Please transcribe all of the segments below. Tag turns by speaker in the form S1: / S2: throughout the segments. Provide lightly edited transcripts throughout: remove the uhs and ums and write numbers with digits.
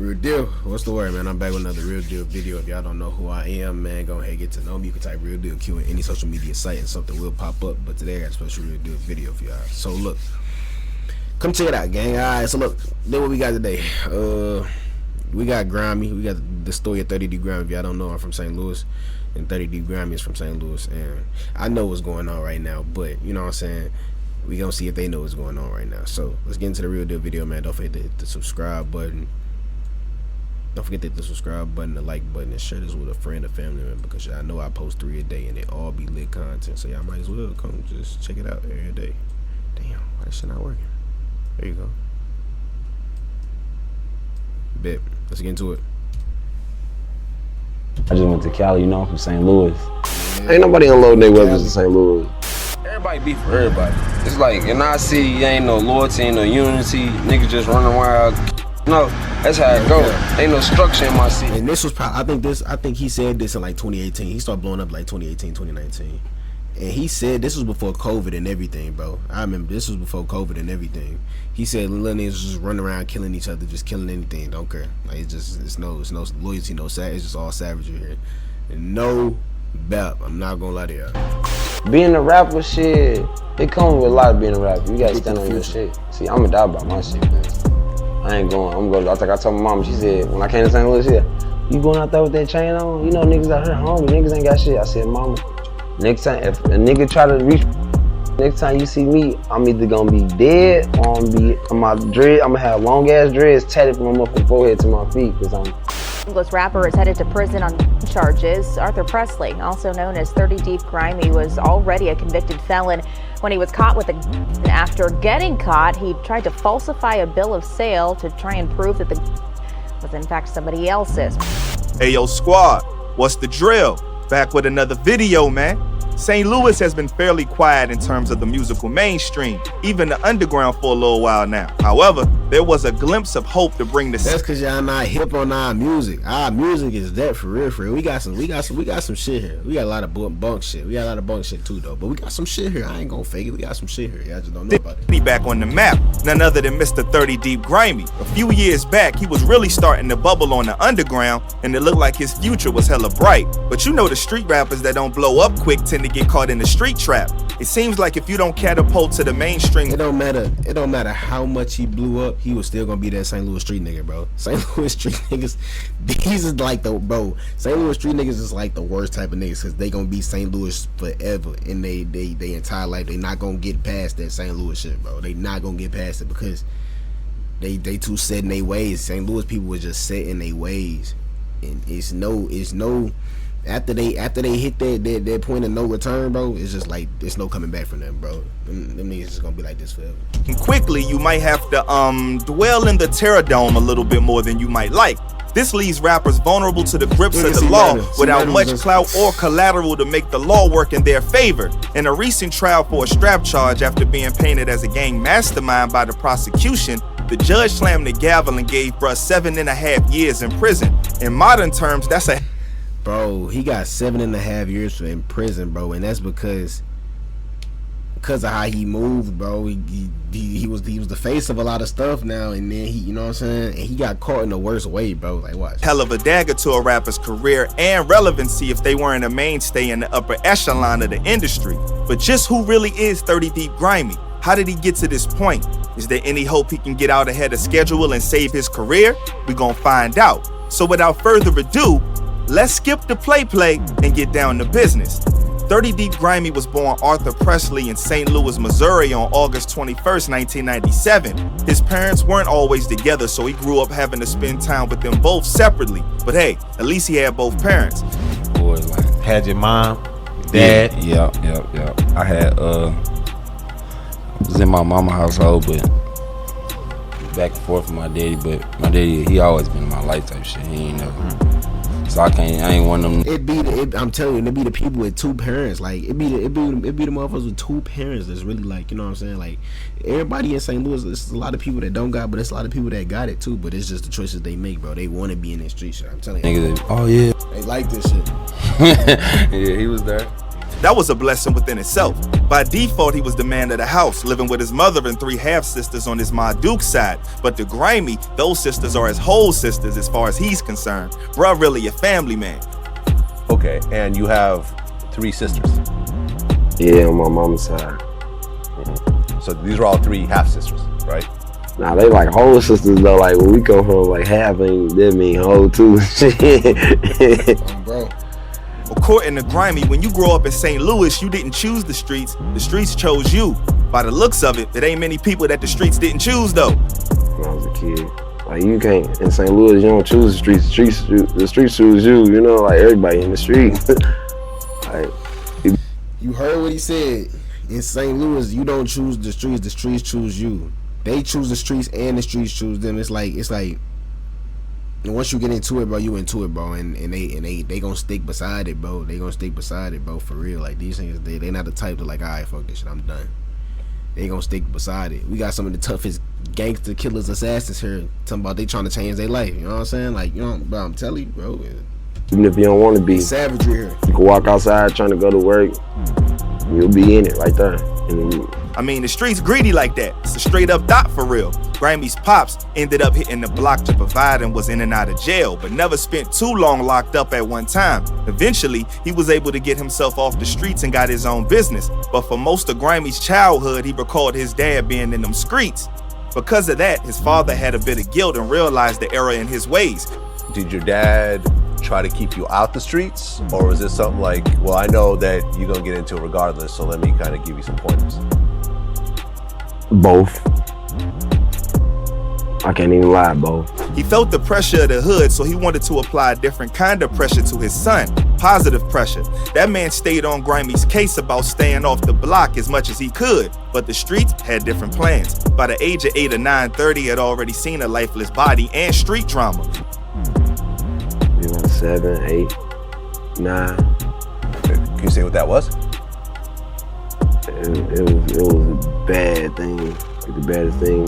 S1: Real deal. What's the word, man? I'm back with another Real Deal video. If y'all don't know who I am, man, go ahead and get to know me. You can type Real Deal Q in any social media site and something will pop up. But today I got a special Real Deal video for y'all. So look, come check it out, gang. Alright, so look, then what we got today. We got Grimy. We got the story of 30 Deep Grimy. If y'all don't know, I'm from St. Louis. And 30 Deep Grimy is from St. Louis. And I know what's going on right now, but you know what I'm saying? We gonna see if they know what's going on right now. So let's get into the Real Deal video, man. Don't forget to hit the subscribe button. Don't forget to hit the subscribe button, the like button, and share this with a friend or family member, because y'all know I post 3 a day and they all be lit content. So y'all might as well come just check it out every day. Damn, why that shit not working? There you go. Bet. Let's get into it.
S2: I just went to Cali, you know, I'm from St. Louis. Ain't nobody unloading their weapons in St. Louis. Everybody beef for everybody. It's like in our city, ain't no loyalty, ain't no unity. Niggas just running around. No, that's how it go. Ain't no structure in my city.
S1: And this was probably, I think he said this in like 2018. He started blowing up like 2018, 2019. And he said this was before COVID and everything, bro. I remember this was before COVID and everything. He said little niggas just running around killing each other, just killing anything, don't care. Like it's no loyalty, no sad. It's just all savagery here. And no bap. I'm not gonna lie to y'all.
S2: Being a rapper, shit, it comes with a lot of being a rapper. You gotta stand on your shit. See, I'ma die about my shit, man. I ain't going. I'm going. I think I told my mom. She said when I came to St. Louis, she said, "You going out there with that chain on? You know niggas out here hungry. Niggas ain't got shit." I said, "Mama, next time if a nigga try to reach, next time you see me, I'm either gonna be dead or I'm gonna be on my dread. I'm gonna have long ass dreads tatted from my motherfucking forehead to my feet, cause I'm."
S3: English rapper is headed to prison on charges. Arthur Presley, also known as 30 Deep Grimy, was already a convicted felon when he was caught with a gun. After getting caught, he tried to falsify a bill of sale to try and prove that the was in fact somebody else's.
S4: Hey yo squad, what's the drill? Back with another video, man. St. Louis has been fairly quiet in terms of the musical mainstream, even the underground for a little while now. However, there was a glimpse of hope to bring this.
S1: That's cause y'all not hip on our music. Our music is that for real, for real. We got some shit here. We got a lot of bunk shit. We got a lot of bunk shit too though. But we got some shit here. I ain't gonna fake it. We got some shit here. Y'all just don't know about it.
S4: Back on the map, none other than Mr. 30 Deep Grimy. A few years back, he was really starting to bubble on the underground, and it looked like his future was hella bright. But you know the street rappers that don't blow up quick tend to get caught in the street trap. It seems like if you don't catapult to the mainstream,
S1: it don't matter how much he blew up, he was still gonna be that St. Louis street nigga, bro. St. Louis street niggas, these is like the bro. St. Louis street niggas is like the worst type of niggas, cause they gonna be St. Louis forever in they entire life. They not gonna get past that St. Louis shit, bro. They not gonna get past it because they too set in their ways. St. Louis people was just set in their ways, and it's no. After they hit that point of no return, bro, it's just like there's no coming back from them, bro. Them niggas just gonna be like this forever.
S4: And quickly, you might have to dwell in the Terror Dome a little bit more than you might like. This leaves rappers vulnerable to the grips of the law without much clout or collateral to make the law work in their favor. In a recent trial for a strap charge after being painted as a gang mastermind by the prosecution, the judge slammed the gavel and gave bruh 7.5 years in prison. In modern terms, that's a
S1: bro, he got 7.5 years in prison, bro, and that's because of how he moved, bro. He was the face of a lot of stuff now, and then you know what I'm saying, and he got caught in the worst way, bro. Like, watch.
S4: Hell of a dagger to a rapper's career and relevancy if they weren't a mainstay in the upper echelon of the industry. But just who really is 30 Deep Grimy? How did he get to this point? Is there any hope he can get out ahead of schedule and save his career? We gonna find out. So without further ado, let's skip the play and get down to business. 30 Deep Grimy was born Arthur Presley in St. Louis, Missouri on August 21st, 1997. His parents weren't always together, so he grew up having to spend time with them both separately. But hey, at least he had both parents.
S5: Boys, like, had your mom, your dad?
S2: Yeah. I had, was in my mama household, but back and forth with my daddy, but my daddy, he always been in my life type shit. He ain't never. So I ain't one of them.
S1: I'm telling you, it be the people with two parents. Like it be the motherfuckers with two parents that's really like, you know what I'm saying? Like everybody in St. Louis, there's a lot of people that don't got, but it's a lot of people that got it too. But it's just the choices they make, bro. They want to be in that street shit. I'm telling you.
S2: Oh yeah.
S1: They like this shit.
S2: Yeah, he was there.
S4: That was a blessing within itself. By default, he was the man of the house, living with his mother and 3 half-sisters on his Ma Duke side. But the Grimy, those sisters are his whole sisters as far as he's concerned. Bruh really a family man.
S6: Okay, and you have 3 sisters.
S2: Yeah, on my mama's side.
S6: So these are all 3 half-sisters, right?
S2: Nah, they like whole sisters though. Like when we come from like half, ain't that mean whole too.
S1: Bro.
S4: According to Grimy, when you grow up in St. Louis, you didn't choose the streets chose you. By the looks of it, there ain't many people that the streets didn't choose though.
S2: When I was a kid, like you can't, in St. Louis, you don't choose the streets, the streets choose you, you know, like everybody in the street. Like,
S1: You heard what he said. In St. Louis, you don't choose the streets choose you. They choose the streets and the streets choose them. It's like once you get into it, bro, you into it, bro, and they gonna stick beside it, bro. They gonna stick beside it, bro, for real. Like these things, they not the type to like, all right, fuck this shit, I'm done. They gonna stick beside it. We got some of the toughest gangster killers, assassins here talking about they trying to change their life. You know what I'm saying? Like, you know, bro, I'm telling you, bro.
S2: even if you don't want to be,
S1: Savagery here.
S2: you can walk outside trying to go to work, you'll be in it right there. And
S4: I mean, the streets greedy like that. It's a straight up dot for real. Grimy's pops ended up hitting the block to provide and was in and out of jail, but never spent too long locked up at one time. Eventually, he was able to get himself off the streets and got his own business. But for most of Grimy's childhood, he recalled his dad being in them streets. Because of that, his father had a bit of guilt and realized the error in his ways.
S6: Did your dad try to keep you out the streets? Or was this something like, well, I know that you're gonna get into it regardless, so let me kind of give you some pointers?
S2: both. I can't even lie, both.
S4: He felt the pressure of the hood, so he wanted to apply a different kind of pressure to his son, positive pressure. That man stayed on Grimy's case about staying off the block as much as he could, but the streets had different plans. By the age of 8 or 9, 30 had already seen a lifeless body and street drama.
S2: Maybe about 7, 8, 9.
S6: Can you say what that was?
S2: It was a bad thing, like the baddest thing.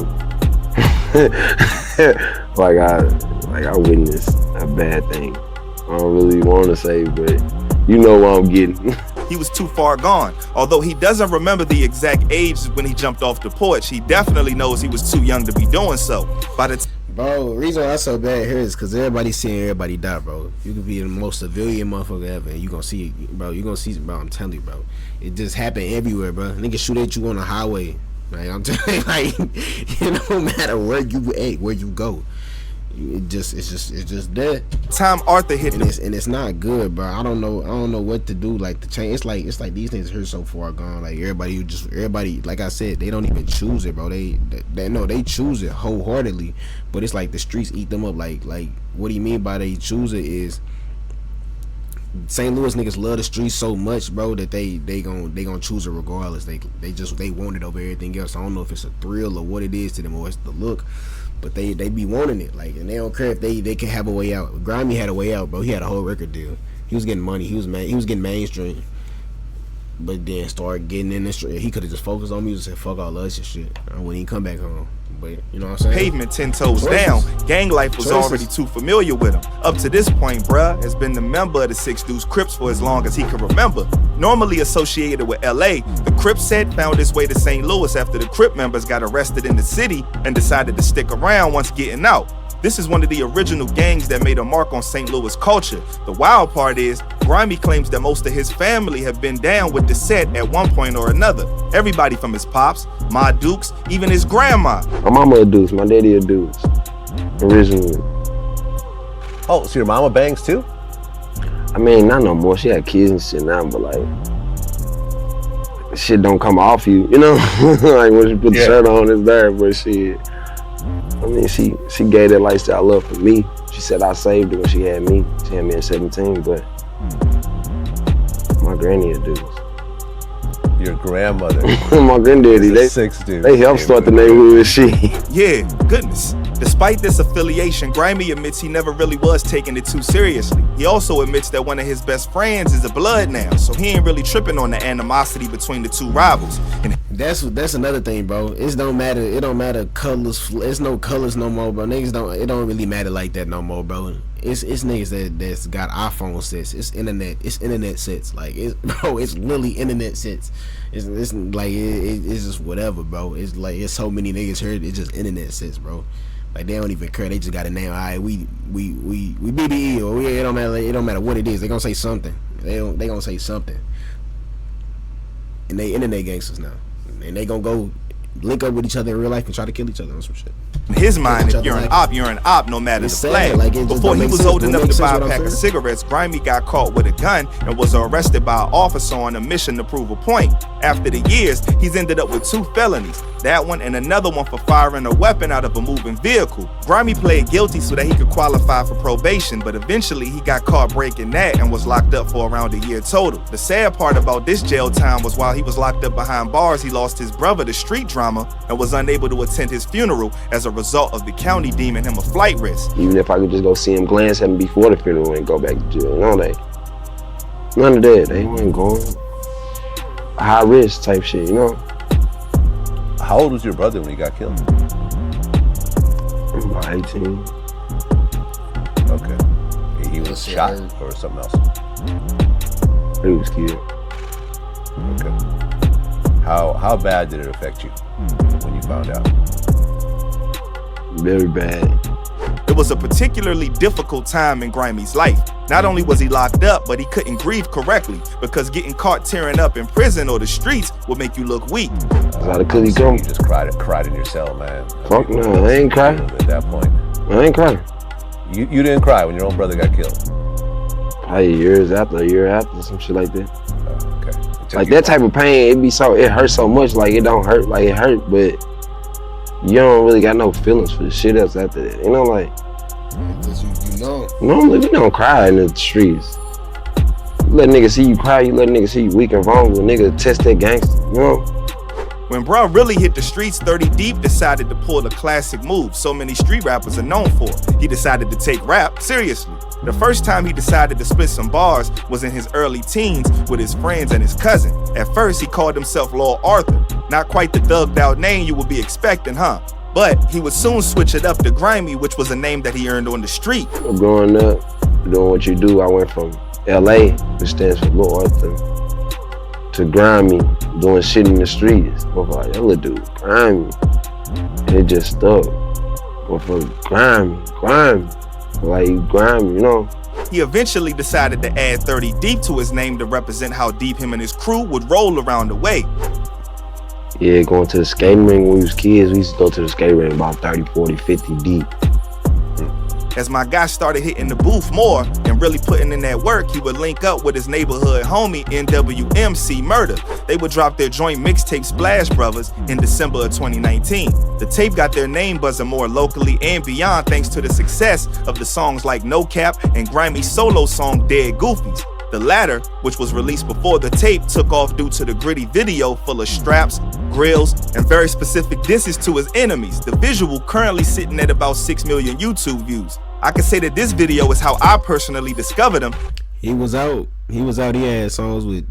S2: like I witnessed a bad thing. I don't really want to say, but you know what I'm getting.
S4: He was too far gone. Although he doesn't remember the exact age when he jumped off the porch, he definitely knows he was too young to be doing so. By the
S1: Bro, the reason why I'm so bad here is because everybody's seeing everybody die, bro. You could be the most civilian motherfucker ever, and you gonna see it, bro. You gonna see, bro. I'm telling you, bro. It just happened everywhere, bro. Niggas shoot at you on the highway. Like, I'm telling you, like, it don't matter where you at, where you go. It's just there.
S4: time Arthur hit
S1: And it's not good, bro. I don't know what to do. Like the change, it's like these things are so far gone. Like everybody, like I said, they don't even choose it, bro. They choose it wholeheartedly, but it's like the streets eat them up. Like what do you mean by they choose it is St. Louis niggas love the streets so much, bro, that they gonna choose it regardless. They want it over everything else. I don't know if it's a thrill or what it is to them or it's the look. But they be wanting it, like, and they don't care if they can have a way out. Grimy had a way out, bro. He had a whole record deal. He was getting money. He was getting mainstream. But then started getting in this. He could have just focused on music and said, fuck all the other shit. I wouldn't even come back home. But you know what I'm saying?
S4: Pavement 10 toes down. Gang life was already too familiar with him. Up to this point, bruh has been the member of the Six Deuce Crips for as long as he can remember. Normally associated with LA, the Crip set found his way to St. Louis after the Crip members got arrested in the city and decided to stick around once getting out. This is one of the original gangs that made a mark on St. Louis culture. The wild part is, Grimy claims that most of his family have been down with the set at one point or another. Everybody from his pops, Ma Dukes, even his grandma.
S2: My mama a Deuce, my daddy a Deuce, originally.
S6: Oh, so your mama bangs too?
S2: I mean, not no more. She had kids and shit now, but like, shit don't come off you, you know? Like when she put the shirt on, it's there, but shit. I mean, she gave that lifestyle love for me. She said I saved her when she had me. She had me at 17, but my granny a Deuce.
S6: Your grandmother.
S2: My granddaddy, they helped start the neighborhood with she.
S4: Yeah, goodness. Despite this affiliation, Grimy admits he never really was taking it too seriously. He also admits that one of his best friends is a blood now, so he ain't really tripping on the animosity between the two rivals. And
S1: That's another thing, bro. It don't matter colors. It's no colors no more, bro. It don't really matter like that no more, bro. It's niggas that's got iPhone sets. It's internet sets. Like it's literally internet sets. It's like it's just whatever, bro. It's like it's so many niggas here. It's just internet sets, bro. Like they don't even care. They just got a name. All right, we BBE or it don't matter. It don't matter what it is. They gonna say something. They gonna say something. And they internet gangsters now. And they gonna go link up with each other in real life and try to kill each other on some shit.
S4: In his mind, if you're an op, you're an op no matter the flag.
S1: Like,
S4: before he was old enough to buy a pack of cigarettes, Grimy got caught with a gun and was arrested by an officer on a mission to prove a point. After the years, he's ended up with 2 felonies. That one and another one for firing a weapon out of a moving vehicle. Grimy pled guilty so that he could qualify for probation, but eventually he got caught breaking that and was locked up for around a year total. The sad part about this jail time was while he was locked up behind bars, he lost his brother to street drama and was unable to attend his funeral as a result of the county deeming him a flight risk.
S2: Even if I could just go see him, glance at him before the funeral and go back to jail, you know, none of that. They weren't going. High risk type shit, you know.
S6: How old was your brother when he got killed?
S2: About 18.
S6: Okay. He was shot or something else?
S2: He was killed.
S6: Okay. How bad did it affect you when you found out?
S2: Very bad.
S4: It was a particularly difficult time in Grimy's life. Not only was he locked up, but he couldn't grieve correctly because getting caught tearing up in prison or the streets would make you look weak.
S2: How the cookie come?
S6: You just cried in your cell, man.
S2: Fuck no, I ain't crying.
S6: At that point.
S2: I ain't crying.
S6: You didn't cry when your own brother got killed?
S2: Probably a year after, some shit like that.
S6: Okay.
S2: Like that type of pain, it hurts so much, like it don't hurt, like it hurt, but you don't really got no feelings for the shit else after that. You know, like,
S1: you know.
S2: Normally we don't cry in the streets. You let niggas see you cry, you let niggas see you weak and vulnerable, nigga test that gangster, you know?
S4: When bruh really hit the streets, 30 Deep decided to pull the classic move so many street rappers are known for. He decided to take rap seriously. The first time he decided to spit some bars was in his early teens with his friends and his cousin. At first, he called himself Lord Arthur. Not quite the thugged out name you would be expecting, huh? But he would soon switch it up to Grimy, which was a name that he earned on the street.
S2: Growing up, doing what you do, I went from LA, which stands for Lord Arthur, to Grimy, doing shit in the streets. But like, that little dude, Grimy. And it just stuck. But for Grimy, like Grimy, you know?
S4: He eventually decided to add 30 Deep to his name to represent how deep him and his crew would roll around the way.
S2: Yeah, going to the skating rink when we was kids, we used to go to the skating rink about 30, 40, 50 deep.
S4: As my guy started hitting the booth more and really putting in that work, he would link up with his neighborhood homie NWMC Murder. They would drop their joint mixtape Splash Brothers in December of 2019. The tape got their name buzzing more locally and beyond thanks to the success of the songs like No Cap and Grimy's solo song Dead Goofies. The latter, which was released before the tape, took off due to the gritty video full of straps, grills, and very specific disses to his enemies. The visual currently sitting at about 6 million YouTube views. I can say that this video is how I personally discovered him.
S1: He was out. He had songs with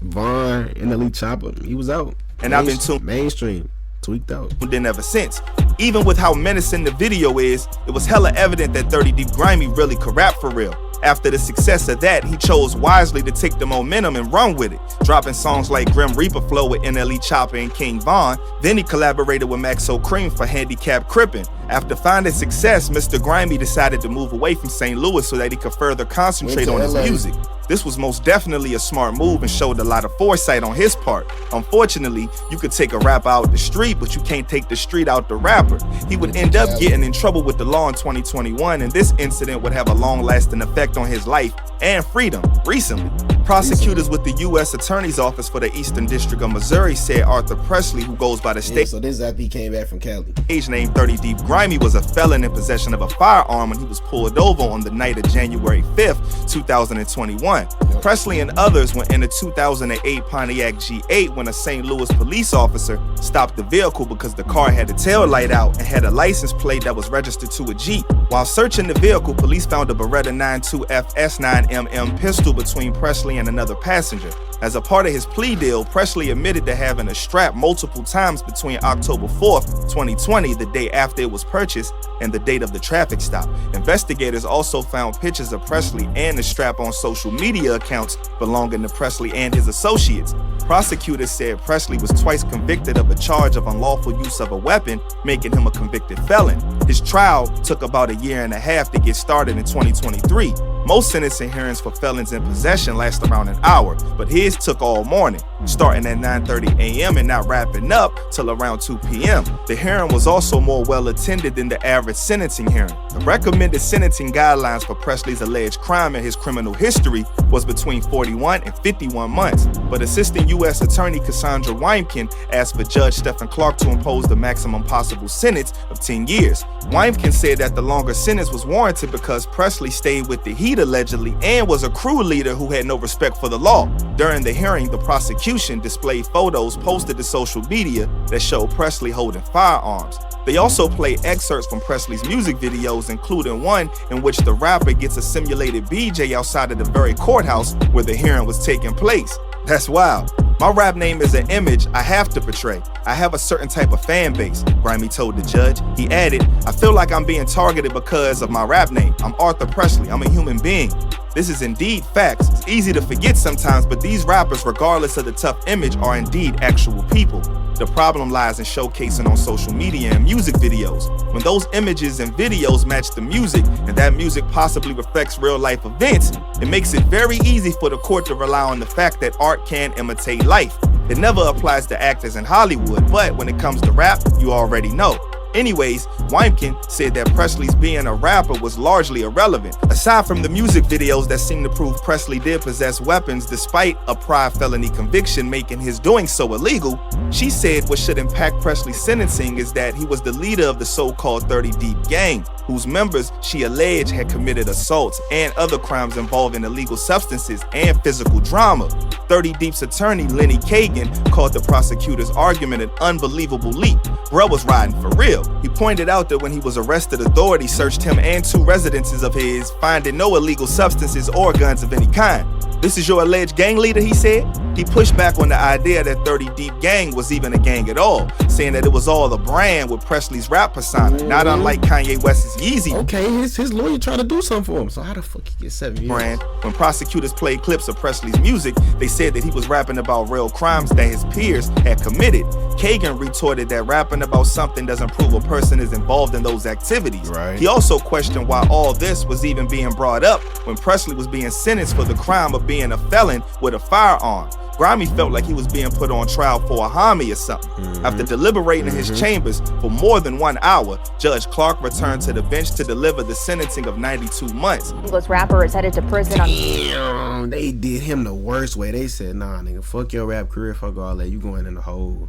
S1: Vaughn and Elite Chopper. He was out.
S4: And I've been tuned
S1: mainstream, tweaked out.
S4: Then ever since. Even with how menacing the video is, it was hella evident that 30 Deep Grimy really could rap for real. After the success of that, he chose wisely to take the momentum and run with it, dropping songs like Grim Reaper Flow with NLE Chopper and King Von. Then he collaborated with Maxo Cream for Handicap Crippin'. After finding success, Mr. Grimy decided to move away from St. Louis so that he could further concentrate on his music. This was most definitely a smart move and showed a lot of foresight on his part. Unfortunately, you could take a rapper out the street, but you can't take the street out the rapper. He would end up getting in trouble with the law in 2021, and this incident would have a long-lasting effect on his life and freedom. Recently, prosecutors with the U.S. Attorney's Office for the Eastern District of Missouri said Arthur Presley, who goes by the state
S1: so this is after he came back from Cali.
S4: Age name 30 Deep Grimy was a felon in possession of a firearm when he was pulled over on the night of January 5th, 2021. 41. Presley and others were in a 2008 Pontiac G8 when a St. Louis police officer stopped the vehicle because the car had a tail light out and had a license plate that was registered to a Jeep. While searching the vehicle, police found a Beretta 92 FS9mm pistol between Presley and another passenger. As a part of his plea deal, Presley admitted to having a strap multiple times between October 4th, 2020, the day after it was purchased, and the date of the traffic stop. Investigators also found pictures of Presley and the strap on social media accounts belonging to Presley and his associates. Prosecutors said Presley was twice convicted of a charge of unlawful use of a weapon, making him a convicted felon. His trial took about a year and a half to get started in 2023. Most sentencing hearings for felons in possession last around an hour, but his took all morning, starting at 9:30 a.m. and not wrapping up till around 2 p.m. The hearing was also more well attended than the average sentencing hearing. The recommended sentencing guidelines for Presley's alleged crime and his criminal history was between 41 and 51 months, but Assistant U.S. Attorney Cassandra Wiemken asked for Judge Stephen Clark to impose the maximum possible sentence of 10 years. Wiemken said that the longer sentence was warranted because Presley stayed with the heat allegedly and was a crew leader who had no respect for the law. During the hearing, the prosecution displayed photos posted to social media that showed Presley holding firearms. They also played excerpts from Presley's music videos, including one in which the rapper gets a simulated BJ outside of the very courthouse where the hearing was taking place. That's wild. My rap name is an image I have to portray. I have a certain type of fan base, Grimy told the judge. He added, I feel like I'm being targeted because of my rap name. I'm Arthur Presley. I'm a human being. This is indeed facts. It's easy to forget sometimes, but these rappers, regardless of the tough image, are indeed actual people. The problem lies in showcasing on social media and music videos. When those images and videos match the music, and that music possibly reflects real life events, it makes it very easy for the court to rely on the fact that art can imitate life. It never applies to actors in Hollywood, but when it comes to rap, you already know. Anyways, Wiemken said that Presley's being a rapper was largely irrelevant. Aside from the music videos that seem to prove Presley did possess weapons despite a prior felony conviction making his doing so illegal, she said what should impact Presley's sentencing is that he was the leader of the so-called 30 Deep gang, whose members she alleged had committed assaults and other crimes involving illegal substances and physical drama. 30 Deep's attorney, Lenny Kagan, called the prosecutor's argument an unbelievable leap. Bro was riding for real. He pointed out that when he was arrested, authorities searched him and 2 residences of his, finding no illegal substances or guns of any kind. This is your alleged gang leader, he said. He pushed back on the idea that 30 Deep Gang was even a gang at all, saying that it was all a brand with Presley's rap persona, not unlike Kanye West's Yeezy.
S1: Okay, his lawyer tried to do something for him, so how the fuck he get 7 years?
S4: Brand. When prosecutors played clips of Presley's music, they said that he was rapping about real crimes that his peers had committed. Kagan retorted that rapping about something doesn't prove a person is involved in those activities.
S1: Right.
S4: He also questioned why all this was even being brought up when Presley was being sentenced for the crime of being a felon with a firearm. Grimy felt like he was being put on trial for a homie or something. After deliberating in his chambers for more than 1 hour, Judge Clark returned to the bench to deliver the sentencing of 92 months.
S3: English rapper is headed to prison on...
S1: Damn, they did him the worst way. They said, nah, nigga, fuck your rap career, fuck all that. You going in the hole.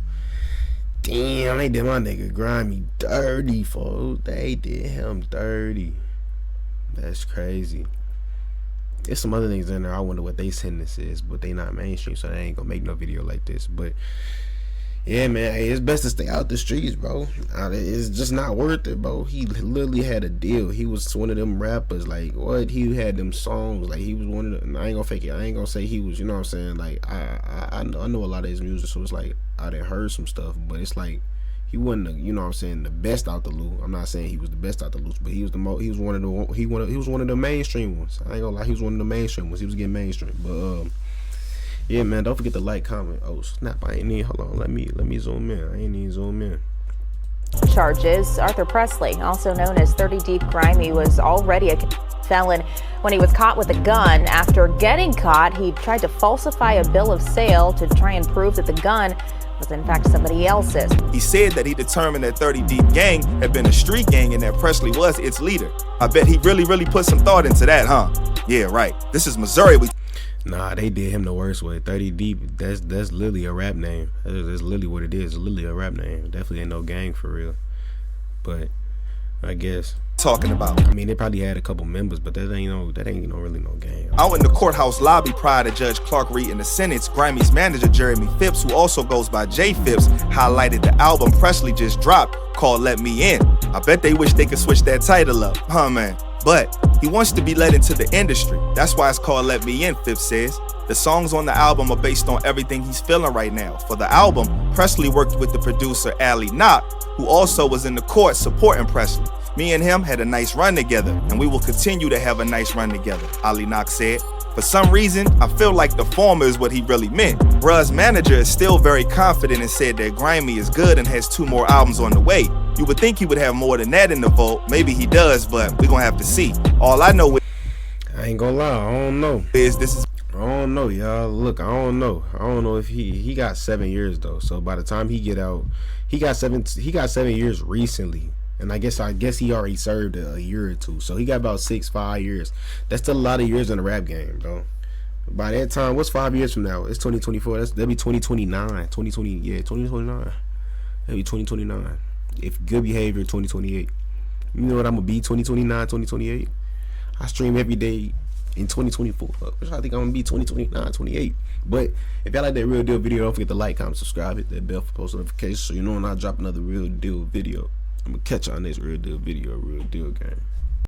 S1: Damn, they did my nigga Grimy dirty, folks. They did him dirty. That's crazy. There's some other things in there. I wonder what they sentence is, but they not mainstream, so they ain't gonna make no video like this. But yeah, man, hey, it's best to stay out the streets, bro. It's just not worth it, bro. He literally had a deal. He was one of them rappers, like what? He had them songs, like he was one of them. I ain't gonna fake it. I ain't gonna say he was. You know what I'm saying? Like I know a lot of his music, so it's like I done heard some stuff, but it's like he wasn't, you know what I'm saying, the best out the loop. I'm not saying he was the best out the loop, but he was he was one of the mainstream ones. I ain't gonna lie, he was one of the mainstream ones. He was getting mainstream. But yeah, man, don't forget to like, comment. Oh snap, I ain't need. Hold on, let me zoom in. I ain't need zoom in.
S3: Charges. Arthur Presley, also known as 30 Deep Grimy, was already a felon when he was caught with a gun. After getting caught, he tried to falsify a bill of sale to try and prove that the gun was in fact somebody else's.
S4: He said that he determined that 30 Deep Gang had been a street gang and that Presley was its leader. I bet he really put some thought into that, huh? Yeah, right. This is Missouri.
S1: Nah, they did him the worst way. 30 Deep, that's literally a rap name. That's literally what it is. It's literally a rap name. Definitely ain't no gang for real. But I guess
S4: talking about.
S1: I mean, they probably had a couple members, but that ain't really no game.
S4: Out in the courthouse lobby prior to Judge Clark reading the sentence, Grimey's manager Jeremy Phipps, who also goes by J Phipps, highlighted the album Presley just dropped called Let Me In. I bet they wish they could switch that title up, huh man? But he wants to be let into the industry. That's why it's called Let Me In, Phipps says. The songs on the album are based on everything he's feeling right now. For the album, Presley worked with the producer Ali Knock, who also was in the court supporting Presley. Me and him had a nice run together, and we will continue to have a nice run together, Ali Knock said. For some reason, I feel like the former is what he really meant. Bruh's manager is still very confident and said that Grimey is good and has 2 more albums on the way. You would think he would have more than that in the vault. Maybe he does, but we're gonna have to see. All I know
S1: I ain't gonna lie, I don't know. I don't know, y'all. Look, I don't know. I don't know if he got 7 years though. So by the time he get out, he got 7 years recently. And I guess he already served a year or 2. So he got about 6-5 years. That's still a lot of years in the rap game, though. By that time, what's 5 years from now? It's 2024. That'll be 2029. 2029. That'll be 2029. If good behavior, 2028. You know what I'm gonna be? 2029, 2028. I stream every day in 2024. Which I think I'm gonna be 2029, 28. But if y'all like that Real Deal video, don't forget to like, comment, subscribe, hit that bell for post notifications so you know when I drop another Real Deal video. I'm gonna catch y'all next Real Deal video, Real Deal game.